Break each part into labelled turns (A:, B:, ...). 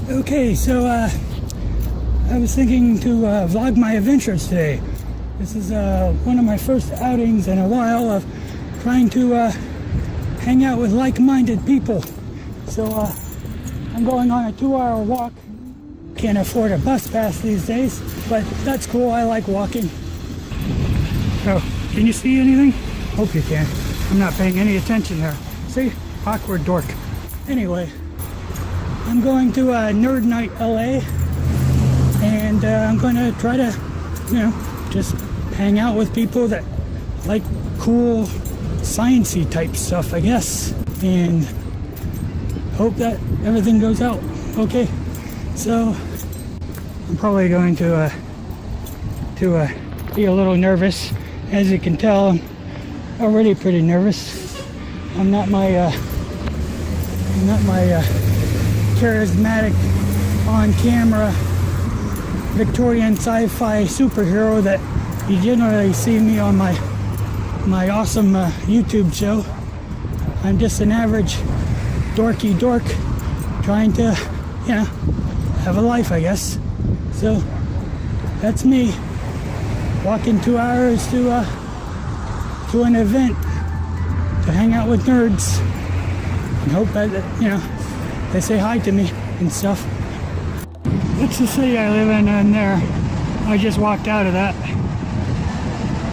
A: Okay, so I was thinking to vlog my adventures today. This is one of my first outings in a while of trying to hang out with like-minded people. So I'm going on a 2-hour walk. Can't afford a bus pass these days, but that's cool. I like walking. Oh, can you see anything? Hope you can. I'm not paying any attention there. See? Awkward dork. Anyway, I'm going to Nerd Night LA, and I'm going to try to, just hang out with people that like cool, sciencey type stuff, I guess, and hope that everything goes out okay. So I'm probably going to be a little nervous. As you can tell, I'm already pretty nervous. I'm not my charismatic on camera Victorian sci-fi superhero that you generally see me on my awesome YouTube show. I'm just an average dorky dork trying to, have a life, I guess. So that's me, walking 2 hours to an event to hang out with nerds and hope that they say hi to me and stuff. That's the city I live in, and there I just walked out of that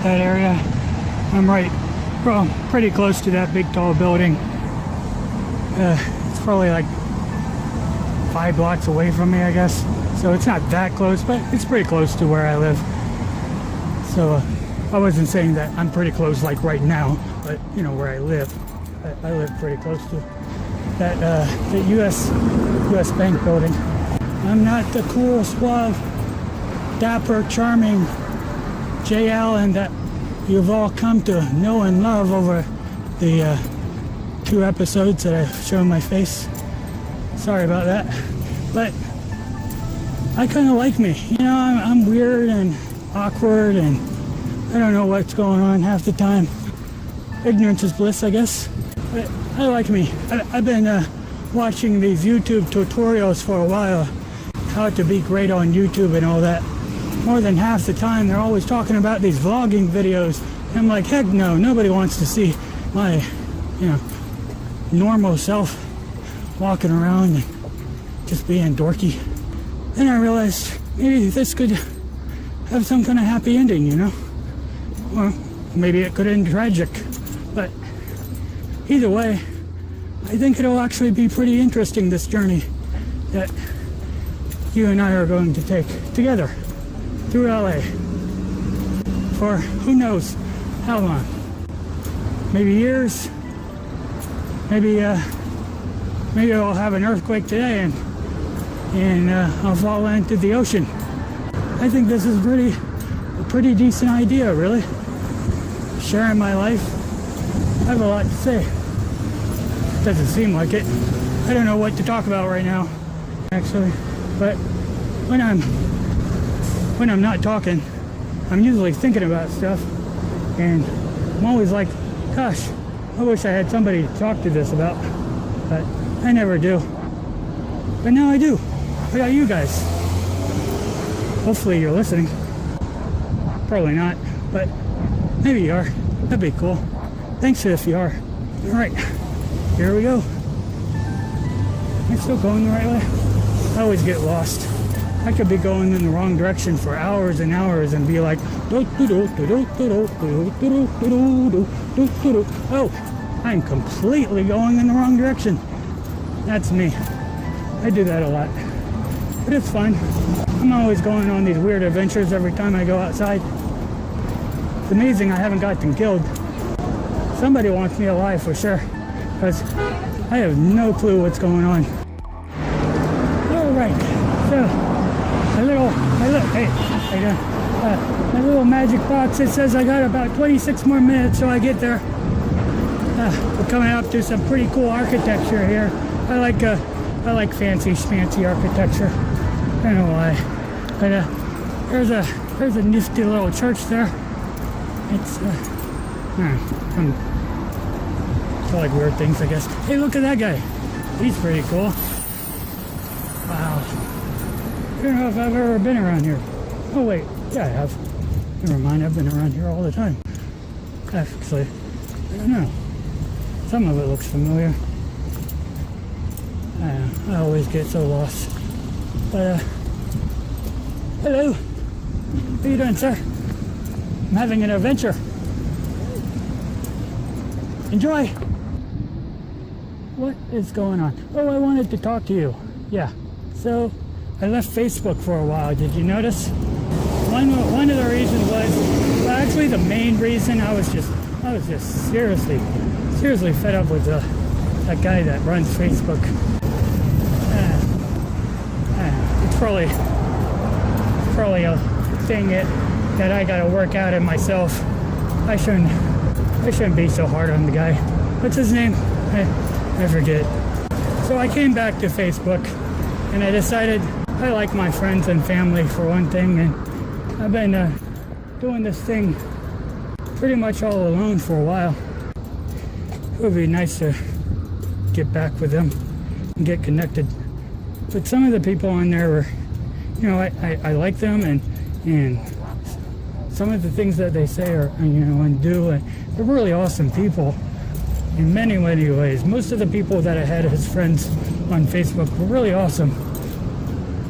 A: area. I'm pretty close to that big tall building. It's probably like 5 blocks away from me, I guess. So it's not that close, but it's pretty close to where I live. So I wasn't saying that I'm pretty close like right now, but where I live. I live pretty close to that the US Bank building. I'm not the cool, suave, dapper, charming Jayallan that you've all come to know and love over the 2 episodes that I've shown my face. Sorry about that, but I kind of like me. I'm weird and awkward, and I don't know what's going on half the time. Ignorance is bliss, I guess. But I like me. I've been watching these YouTube tutorials for a while, how to be great on YouTube and all that. More than half the time, they're always talking about these vlogging videos. And I'm like, heck no, nobody wants to see my, normal self walking around and just being dorky. Then I realized maybe this could have some kind of happy ending, Or maybe it could end tragic. But either way, I think it'll actually be pretty interesting, this journey that you and I are going to take together through LA for who knows how long. Maybe years. Maybe I'll have an earthquake today and I'll fall into the ocean. I think this is a pretty decent idea, really. Sharing my life. I have a lot to say. Doesn't seem like it. I don't know what to talk about right now, actually. But when I'm not talking, I'm usually thinking about stuff, and I'm always like, gosh, I wish I had somebody to talk to this about, but I never do. But now I do. What about you guys? Hopefully you're listening. Probably not, but maybe you are. That'd be cool. Thanks if you are. All right, here we go. Am I still going the right way? I always get lost. I could be going in the wrong direction for hours and hours and be like, oh, I'm completely going in the wrong direction. That's me. I do that a lot. But it's fun. I'm always going on these weird adventures every time I go outside. It's amazing I haven't gotten killed. Somebody wants me alive for sure, because I have no clue what's going on. Alright, so my little magic box, it says I got about 26 more minutes till I get there. We're coming up to some pretty cool architecture here. I like fancy schmancy architecture. I don't know why, but there's a nifty little church there. It's I like weird things, I guess. Hey, look at that guy. He's pretty cool. Wow. I don't know if I've ever been around here. Oh wait, yeah I have. Never mind, I've been around here all the time. Actually, I don't know. Some of it looks familiar. I always get so lost. But, hello. How you doing, sir? I'm having an adventure. Enjoy. What is going on? Oh, I wanted to talk to you. Yeah. So, I left Facebook for a while. Did you notice? One of the reasons was, well, actually the main reason, I was just seriously fed up with that guy that runs Facebook. It's probably a thing that I gotta work out in myself. I shouldn't be so hard on the guy. What's his name? I forget. So I came back to Facebook and I decided I like my friends and family for one thing, and I've been doing this thing pretty much all alone for a while. It would be nice to get back with them and get connected. But some of the people on there were, I like them, and some of the things that they say are, and do, and they're really awesome people in many, many ways. Most of the people that I had as friends on Facebook were really awesome.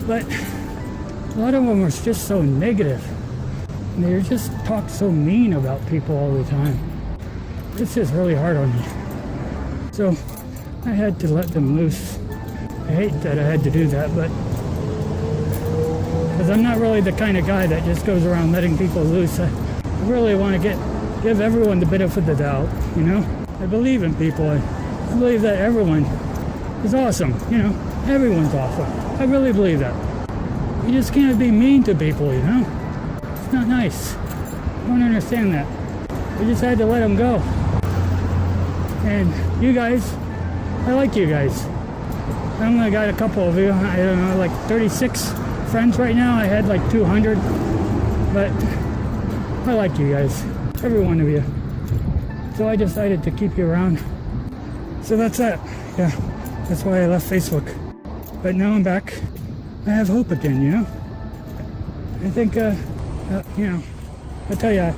A: But a lot of them were just so negative. And they just talk so mean about people all the time. It's just really hard on me. So I had to let them loose. I hate that I had to do that, but because I'm not really the kind of guy that just goes around letting people loose. I really want to give everyone the benefit of the doubt, I believe in people. I believe that everyone is awesome, Everyone's awesome. I really believe that. You just can't be mean to people, It's not nice. I don't understand that. I just had to let them go. And you guys, I like you guys. I only got a couple of you. I don't know, like 36 friends right now. I had like 200. But I like you guys. Every one of you. So I decided to keep you around. So that's that. Yeah, that's why I left Facebook. But now I'm back. I have hope again, I think, I tell you,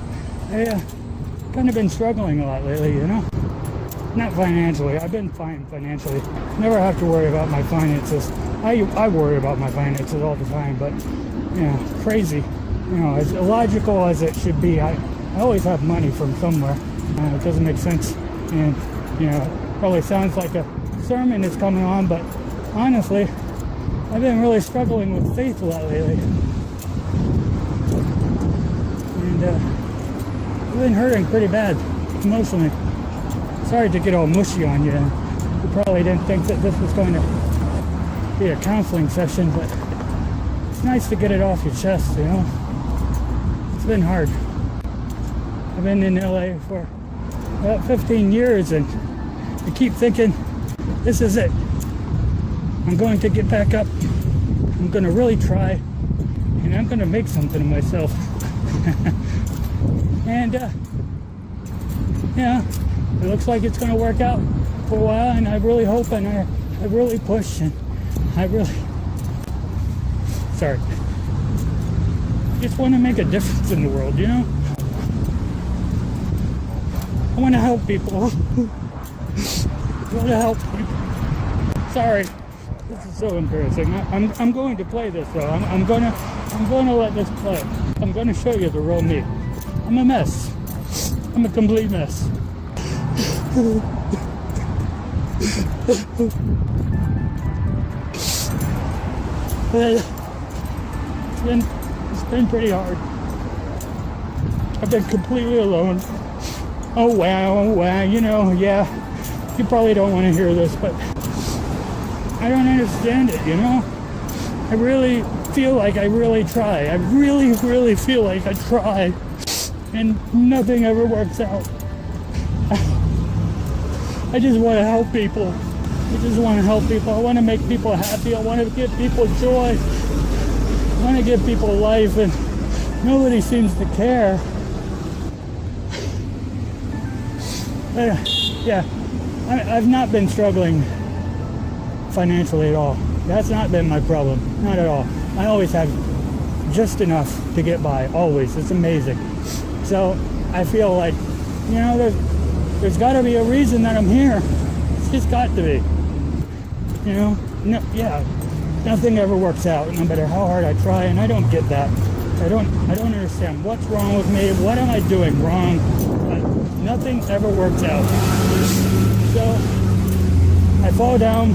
A: I kind of been struggling a lot lately, Not financially. I've been fine financially. Never have to worry about my finances. I worry about my finances all the time, but, crazy. As illogical as it should be, I always have money from somewhere. It doesn't make sense. And, probably sounds like a sermon is coming on, but honestly, I've been really struggling with faith a lot lately. And I've been hurting pretty bad emotionally. Sorry to get all mushy on you. You probably didn't think that this was going to be a counseling session, but it's nice to get it off your chest, It's been hard. I've been in LA for about 15 years, and I keep thinking, this is it. I'm going to get back up. I'm going to really try, and I'm going to make something of myself. And, it looks like it's going to work out for a while, and I really hope, and I really push, and I just want to make a difference in the world, I want to help people. I want to help people. Sorry. This is so embarrassing. I'm going to play this though. I'm gonna let this play. I'm gonna show you the real me. I'm a mess. I'm a complete mess. It's been pretty hard. I've been completely alone. Oh wow, yeah. You probably don't want to hear this, but I don't understand it, I really feel like I really try. I really, really feel like I try, and nothing ever works out. I just want to help people. I want to make people happy. I want to give people joy. I want to give people life, and nobody seems to care. Yeah, I've not been struggling financially at all. That's not been my problem, not at all. I always have just enough to get by, always. It's amazing. So I feel like, you know, there's got to be a reason that I'm here. It's just got to be. You know, no, yeah, nothing ever works out, no matter how hard I try, and I don't get that. I don't understand what's wrong with me. What am I doing wrong? But nothing ever works out. So I fall down,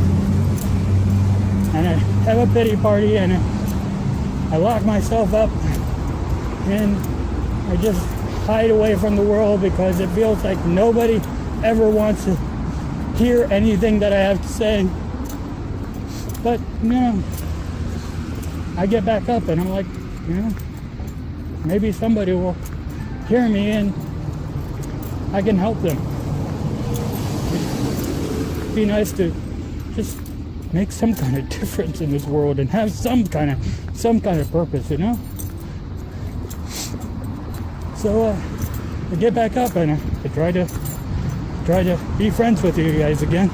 A: and I have a pity party, and I lock myself up, and I just hide away from the world because it feels like nobody ever wants to hear anything that I have to say. But, you know, I get back up and I'm like, you know, maybe somebody will hear me and I can help them. It'd be nice to just make some kind of difference in this world and have some kind of purpose, you know? So I get back up and I try to be friends with you guys again.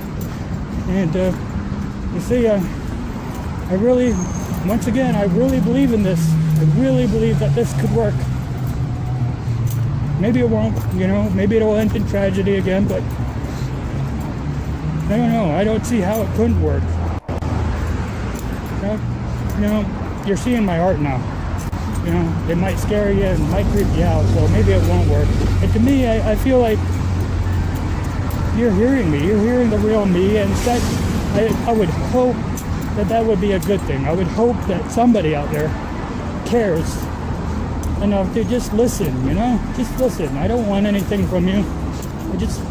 A: And you see, I really believe in this. I really believe that this could work. Maybe it won't, you know, maybe it'll end in tragedy again, but I don't know. I don't see how it couldn't work. You know, you're seeing my art now. You know, it might scare you, it might creep you out, so maybe it won't work. And to me, I feel like you're hearing me. You're hearing the real me, and I would hope that would be a good thing. I would hope that somebody out there cares enough to just listen, you know? Just listen. I don't want anything from you. I just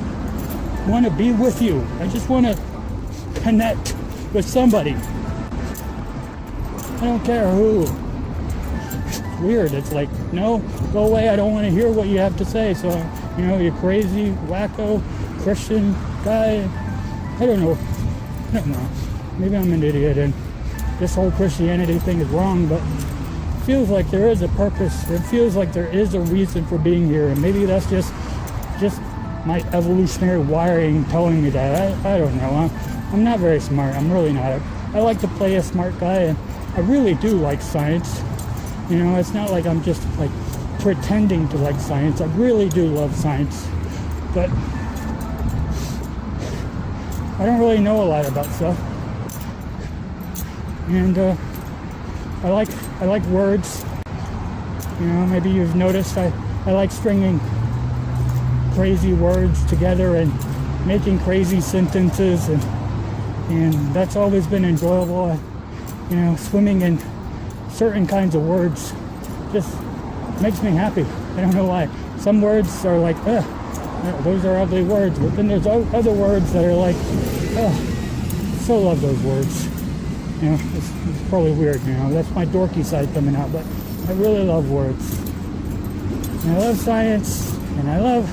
A: want to be with you. I just want to connect with somebody. I don't care who. It's weird. It's like, no, go away. I don't want to hear what you have to say. So, you know, you're crazy, wacko, Christian guy. I don't know. Maybe I'm an idiot and this whole Christianity thing is wrong, but it feels like there is a purpose. It feels like there is a reason for being here, and maybe that's just my evolutionary wiring telling me that. I don't know. I'm not very smart. I'm really not. I like to play a smart guy, and I really do like science. You know, it's not like I'm just like pretending to like science. I really do love science, but I don't really know a lot about stuff. And I like words. You know, maybe you've noticed I like stringing crazy words together and making crazy sentences, and that's always been enjoyable. You know, swimming in certain kinds of words just makes me happy. I don't know why. Some words are like, those are ugly words, but then there's other words that are like, so love those words. You know, it's probably weird, you know, that's my dorky side coming out, but I really love words. And I love science, and I love,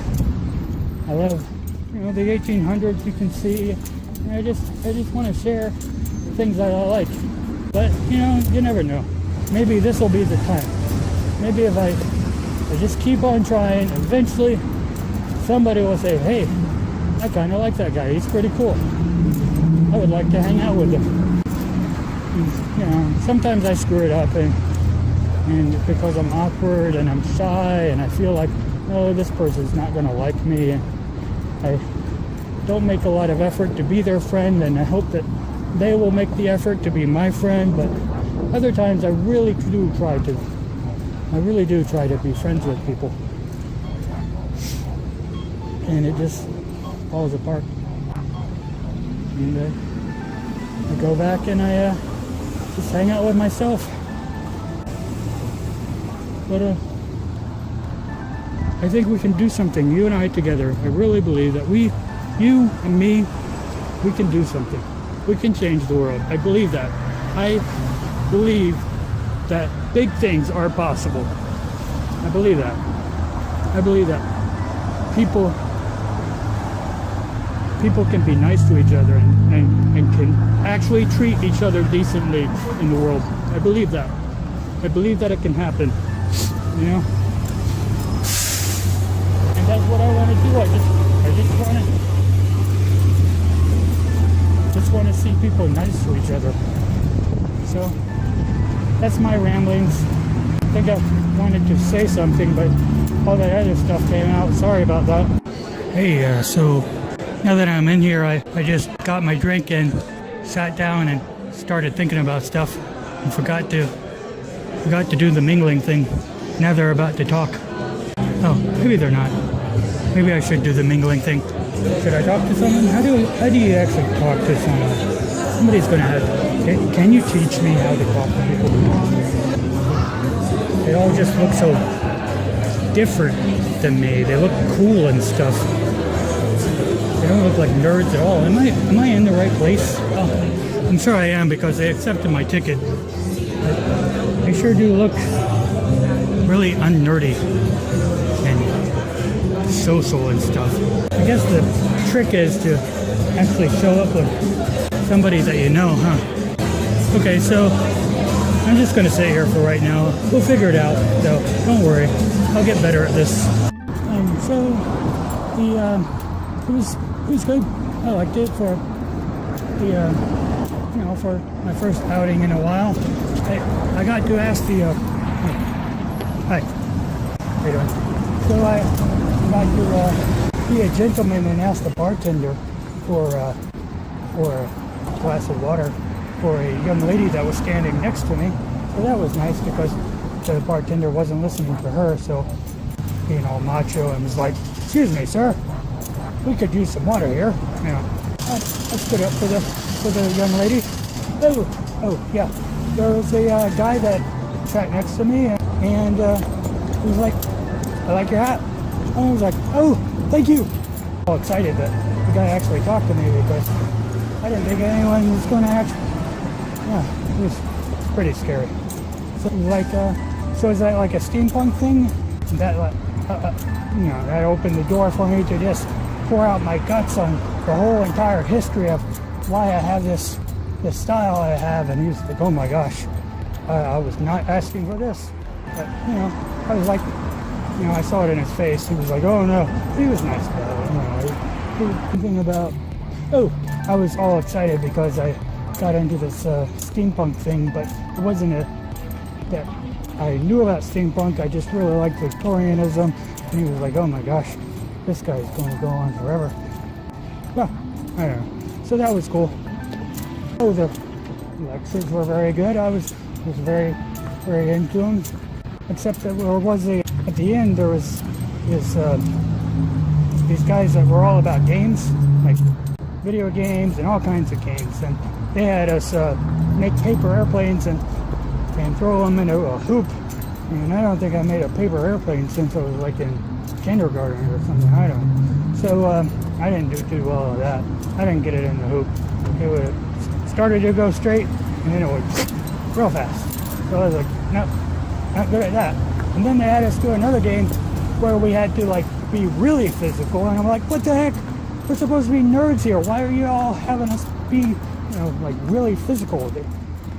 A: you know, the 1800s you can see. And I just want to share the things that I like. But, you know, you never know. Maybe this will be the time. Maybe if I just keep on trying, eventually somebody will say, hey, I kind of like that guy. He's pretty cool. I would like to hang out with him. You know, sometimes I screw it up, and because I'm awkward and I'm shy and I feel like, oh, this person's not going to like me, and I don't make a lot of effort to be their friend, and I hope that they will make the effort to be my friend. But other times I really do try to be friends with people, and it just falls apart. And I go back and I just hang out with myself. But I think we can do something, you and I together. I really believe that you and me, we can do something. We can change the world. I believe that. I believe that big things are possible. I believe that. I believe that people can be nice to each other and can actually treat each other decently in the world. I believe that. I believe that it can happen. You know? And that's what I want to do. I just want to see people nice to each other. So that's my ramblings. I think I wanted to say something, but all that other stuff came out. Sorry about that. Hey, so now that I'm in here, I just got my drink and sat down and started thinking about stuff and forgot to do the mingling thing. Now they're about to talk. Oh, maybe they're not. Maybe I should do the mingling thing. Should I talk to someone? How do you actually talk to someone? Somebody's gonna have to. Can you teach me how to talk to people? They all just look so different than me. They look cool and stuff. They don't look like nerds at all. Am I in the right place? Oh, I'm sure I am because they accepted my ticket. But they sure do look really unnerdy and social and stuff. I guess the trick is to actually show up with somebody that you know, huh? Okay, so I'm just gonna sit here for right now. We'll figure it out, though. Don't worry, I'll get better at this. So it was good. I liked it for for my first outing in a while. I got to ask the hi, how you doing? So I got to be a gentleman and ask the bartender for a glass of water for a young lady that was standing next to me. So that was nice because the bartender wasn't listening to her, so being all macho and was like, "Excuse me, sir, we could use some water here." I stood up for the young lady. Oh yeah. There was a guy that sat next to me, and he was like, "I like your hat." And I was like, "Oh, thank you." All excited that the guy actually talked to me because I didn't think anyone was going to actually. Yeah, it was pretty scary. So is that like a steampunk thing? That that opened the door for me to just pour out my guts on the whole entire history of why I have this style I have, and he was like, "Oh my gosh, I was not asking for this." But I was like, I saw it in his face. He was like, "Oh no," he was nice about it. He was thinking about. Oh, I was all excited because I got into this steampunk thing, but it wasn't that I knew about steampunk. I just really liked Victorianism, and he was like, "Oh my gosh, this guy's going to go on forever." Well, I don't know. So that was cool. Oh, the lectures were very good. I was very, very into them. Except that at the end there was these guys that were all about games, like video games and all kinds of games, and they had us make paper airplanes and throw them into a hoop. And I don't think I made a paper airplane since I was like in kindergarten or something. I don't know. So I didn't do too well at that. I didn't get it in the hoop. It started to go straight, and then it went real fast. So I was like, no, not good at that. And then they had us do another game where we had to like be really physical, and I'm like, what the heck? We're supposed to be nerds here. Why are you all having us be, like really physical with it?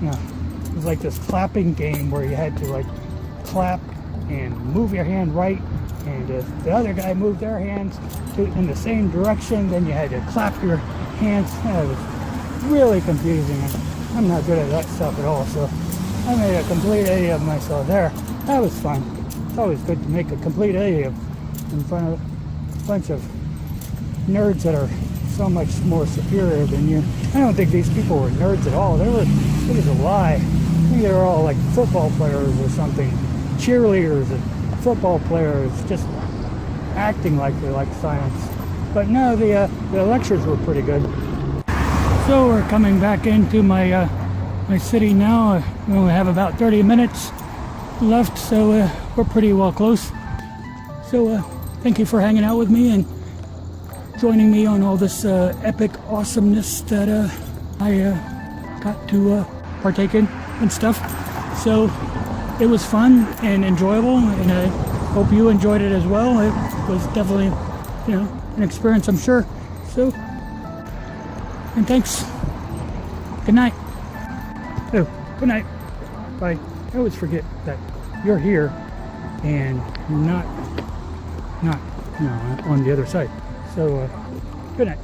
A: It was like this clapping game where you had to like clap and move your hand right, and if the other guy moved their hands in the same direction, then you had to clap your hands. It was really confusing. I'm not good at that stuff at all, so I made a complete idiot of myself there. That was fun. It's always good to make a complete idiot in front of a bunch of nerds that are so much more superior than you. I don't think these people were nerds at all. It was a lie. I think they were all like football players or something, cheerleaders and football players, just acting like they like science. But no, the lectures were pretty good. So we're coming back into my city now. We only have about 30 minutes left, so we're pretty well close. So thank you for hanging out with me and joining me on all this epic awesomeness that I got to partake in and stuff. So it was fun and enjoyable, and I hope you enjoyed it as well. It was definitely, an experience, I'm sure. So, and thanks. Good night. Oh, good night. Bye. I always forget that you're here and not on the other side. So, good night.